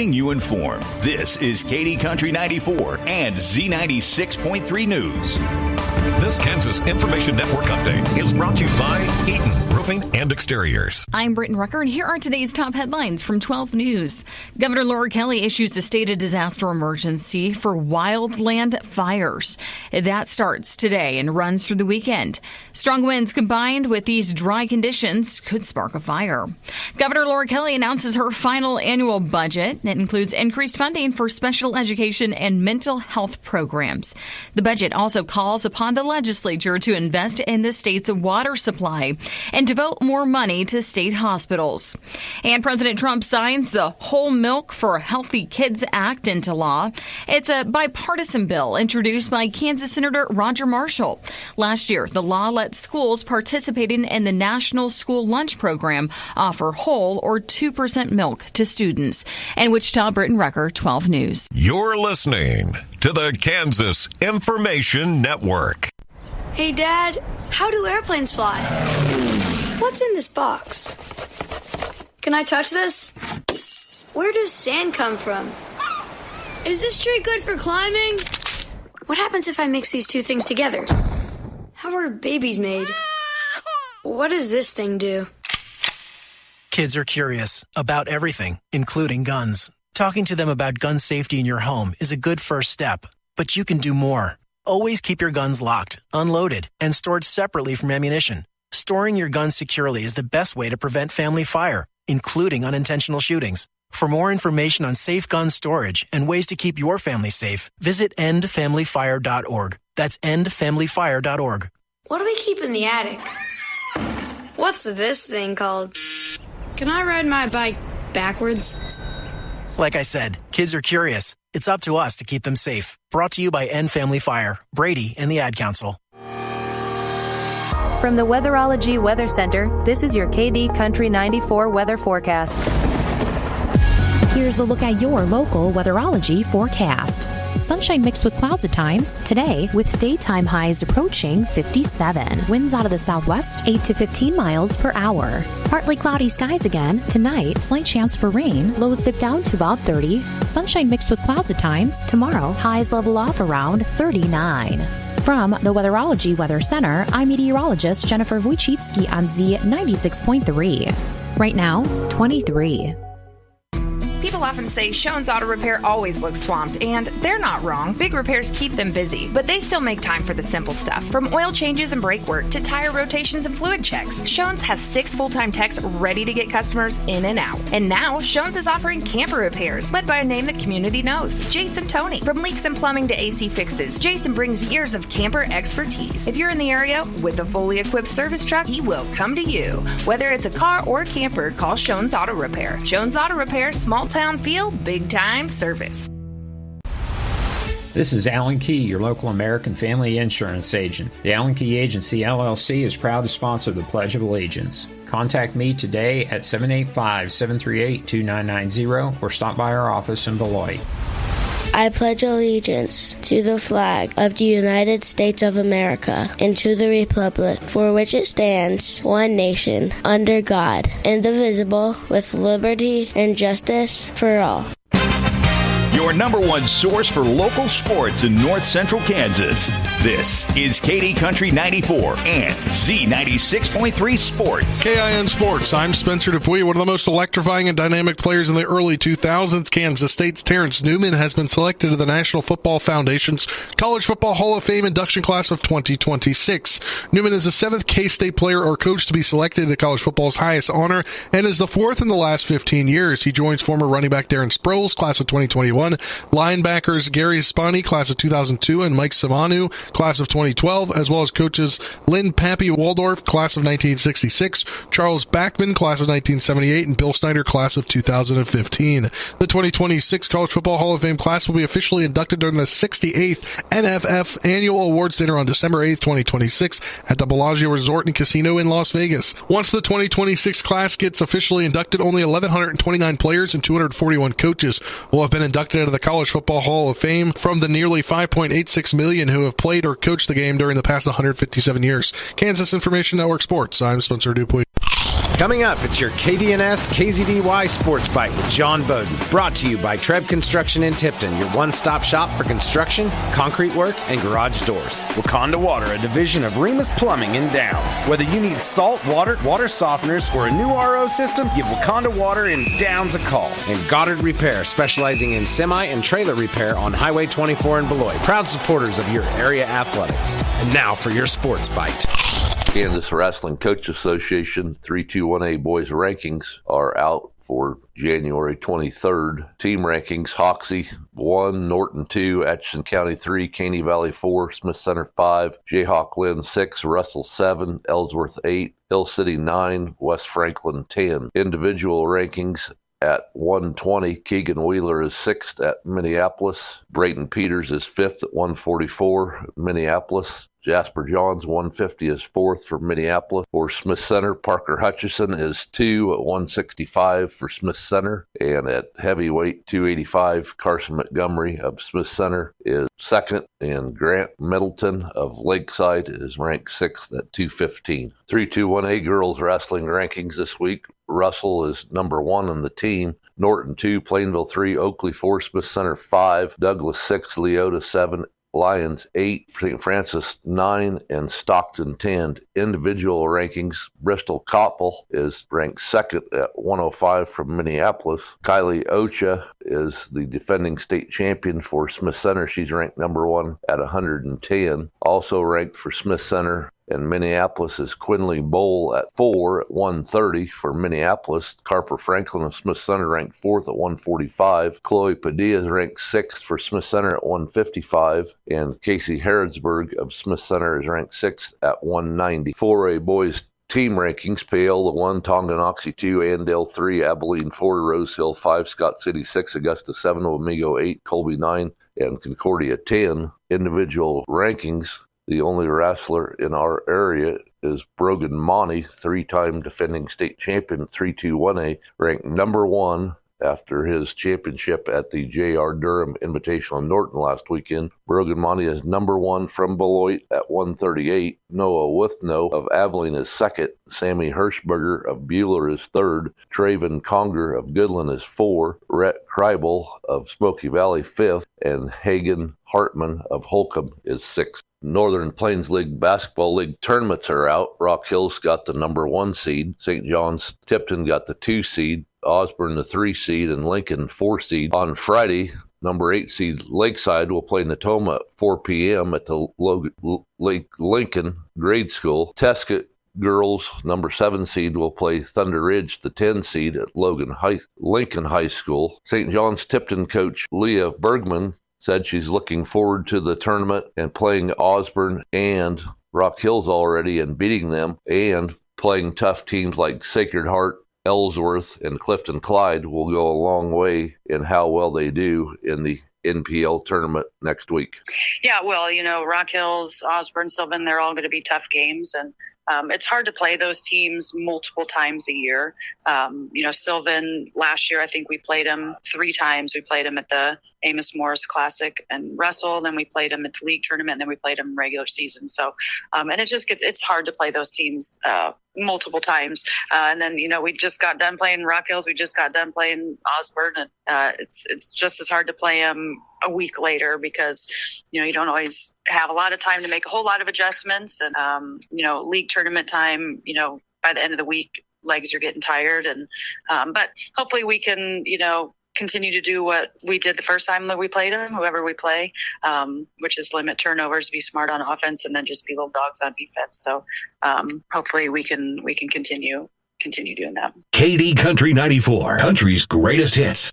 keeping you informed. This is KD Country 94 and Z96.3 News. This Kansas Information Network update is brought to you by Eaton Roofing and Exteriors. I'm Britton Rucker, and here are today's top headlines from 12 News. Governor Laura Kelly issues a state of disaster emergency for wildland fires. That starts today and runs through the weekend. Strong winds combined with these dry conditions could spark a fire. Governor Laura Kelly announces her final annual budget. It includes increased funding for special education and mental health programs. The budget also calls upon the legislature to invest in the state's water supply and devote more money to state hospitals. And President Trump signs the Whole Milk for Healthy Kids Act into law. It's a bipartisan bill introduced by Kansas Senator Roger Marshall. Last year, the law let schools participating in the National School Lunch Program offer whole or 2% milk to students. And Wichita, Britton Rucker, 12 News. You're listening to the Kansas Information Network. Hey, Dad, how do airplanes fly? What's in this box? Can I touch this? Where does sand come from? Is this tree good for climbing? What happens if I mix these two things together? How are babies made? What does this thing do? Kids are curious about everything, including guns. Talking to them about gun safety in your home is a good first step, but you can do more. Always keep your guns locked, unloaded, and stored separately from ammunition. Storing your guns securely is the best way to prevent family fire, including unintentional shootings. For more information on safe gun storage and ways to keep your family safe, visit endfamilyfire.org. That's endfamilyfire.org. What do we keep in the attic? What's this thing called? Can I ride my bike backwards? Like I said, kids are curious. It's up to us to keep them safe. Brought to you by End Family Fire, Brady, and the Ad Council. From the Weatherology Weather Center, this is your KD Country 94 weather forecast. Here's a look at your local weatherology forecast. Sunshine mixed with clouds at times. Today, with daytime highs approaching 57. Winds out of the southwest, 8 to 15 miles per hour. Partly cloudy skies again. Tonight, slight chance for rain. Lows dip down to about 30. Sunshine mixed with clouds at times. Tomorrow, highs level off around 39. From the Weatherology Weather Center, I'm meteorologist Jennifer Wojcicki on Z96.3. Right now, 23. People often say Schoen's Auto Repair always looks swamped, and they're not wrong. Big repairs keep them busy, but they still make time for the simple stuff. From oil changes and brake work to tire rotations and fluid checks, Schoen's has 6 full-time techs ready to get customers in and out. And now, Schoen's is offering camper repairs, led by a name the community knows, Jason Toney. From leaks and plumbing to AC fixes, Jason brings years of camper expertise. If you're in the area with a fully equipped service truck, he will come to you. Whether it's a car or a camper, call Schoen's Auto Repair. Schoen's Auto Repair, small town feel, big time service. This is Alan Key, your local American Family Insurance agent. The Alan Key Agency, LLC is proud to sponsor the Pledge of Allegiance. Contact me today at 785-738-2990 or stop by our office in Beloit. I pledge allegiance to the flag of the United States of America and to the republic for which it stands, one nation, under God, indivisible, with liberty and justice for all. Your number one source for local sports in north central Kansas. This is KD Country 94 and Z96.3 Sports. KIN Sports. I'm Spencer Dupuy. One of the most electrifying and dynamic players in the early 2000s, Kansas State's Terrence Newman has been selected to the National Football Foundation's College Football Hall of Fame induction class of 2026. Newman is the 7th K-State player or coach to be selected to college football's highest honor and is the 4th in the last 15 years. He joins former running back Darren Sproles, class of 2021, linebackers Gary Spani, class of 2002, and Mike Samanu, class of 2012, as well as coaches Lynn Pappy Waldorf, class of 1966, Charles Backman, class of 1978, and Bill Snyder, class of 2015. The 2026 College Football Hall of Fame class will be officially inducted during the 68th NFF Annual Awards Dinner on December 8th, 2026 at the Bellagio Resort and Casino in Las Vegas. Once the 2026 class gets officially inducted, only 1,129 players and 241 coaches will have been inducted into the College Football Hall of Fame from the nearly 5.86 million who have played or coached the game during the past 157 years. Kansas Information Network Sports. I'm Spencer Dupuy. Coming up, it's your KDNS KZDY Sports Bite with John Bowden. Brought to you by Treb Construction in Tipton, your one-stop shop for construction, concrete work, and garage doors. Wakanda Water, a division of Remus Plumbing in Downs. Whether you need salt, water softeners, or a new RO system, give Wakanda Water in Downs a call. And Goddard Repair, specializing in semi and trailer repair on Highway 24 in Beloit. Proud supporters of your area athletics. And now for your Sports Bite. Kansas Wrestling Coach Association 321A boys rankings are out for January 23rd. Team rankings: Hoxie 1, Norton 2, Atchison County 3, Caney Valley 4, Smith Center 5, Jayhawk Lynn 6, Russell 7, Ellsworth 8, Hill City 9, West Franklin 10. Individual rankings: at 120, Keegan Wheeler is 6th at Minneapolis. Brayton Peters is 5th at 144, Minneapolis. Jasper Johns, 150, is 4th for Minneapolis. For Smith Center, Parker Hutchison is 2 at 165 for Smith Center. And at heavyweight 285, Carson Montgomery of Smith Center is 2nd. And Grant Middleton of Lakeside is ranked 6th at 215. 321A girls wrestling rankings this week: Russell is number 1 on the team. Norton 2, Plainville 3, Oakley 4, Smith Center 5, Douglas 6, Leota 7, Lyons 8, St. Francis 9, and Stockton 10. Individual rankings: Bristol Koppel is ranked 2nd at 105 from Minneapolis. Kylie Ocha is the defending state champion for Smith Center. She's ranked number 1 at 110. Also ranked for Smith Center and Minneapolis is Quinley Bowl at 4 at 130 for Minneapolis. Carper Franklin of Smith Center ranked 4th at 145. Chloe Padilla is ranked 6th for Smith Center at 155. And Casey Harrodsburg of Smith Center is ranked 6th at 190. 4A boys team rankings: Paola 1, Tonganoxie 2, Andale 3, Abilene 4, Rose Hill 5, Scott City 6, Augusta 7, Wamego 8, Colby 9, and Concordia 10. Individual rankings: the only wrestler in our area is Brogan Monty, 3-time defending state champion 321A, ranked number 1 after his championship at the J.R. Durham Invitational in Norton last weekend. Brogan Monty is number 1 from Beloit at 138. Noah Withno of Abilene is 2nd. Sammy Hirschberger of Buehler is 3rd. Traven Conger of Goodland is 4. Rhett Kreibel of Smoky Valley 5th. And Hagen Hartman of Holcomb is 6th. Northern Plains League Basketball League tournaments are out. Rock Hill's got the number 1 seed. St. John's Tipton got the 2 seed. Osborne the 3 seed, and Lincoln 4 seed. On Friday, number 8 seed Lakeside will play Natoma at 4 p.m. at the Lincoln Grade School. Tescott girls, number 7 seed, will play Thunder Ridge, the 10 seed, at Lincoln High School. St. John's Tipton coach Leah Bergman said she's looking forward to the tournament and playing Osborne and Rock Hills already and beating them, and playing tough teams like Sacred Heart, Ellsworth, and Clifton Clyde will go a long way in how well they do in the NPL tournament next week. Yeah, well, Rock Hills, Osborne, Sylvan, they're all going to be tough games, and it's hard to play those teams multiple times a year. Sylvan, last year, I think we played them 3 times. We played them at the Amos Morris Classic and Wrestle, then we played them at the league tournament, and then we played them regular season. So, and it's hard to play those teams multiple times. And then, we just got done playing Rock Hills. We just got done playing Osborne, and it's just as hard to play them a week later because, you don't always have a lot of time to make a whole lot of adjustments. And, league tournament time, by the end of the week, legs are getting tired. And but hopefully we can, continue to do what we did the first time that we played them, whoever we play, which is limit turnovers, be smart on offense, and then just be little dogs on defense. So hopefully we can continue doing that. KD Country 94, country's greatest hits.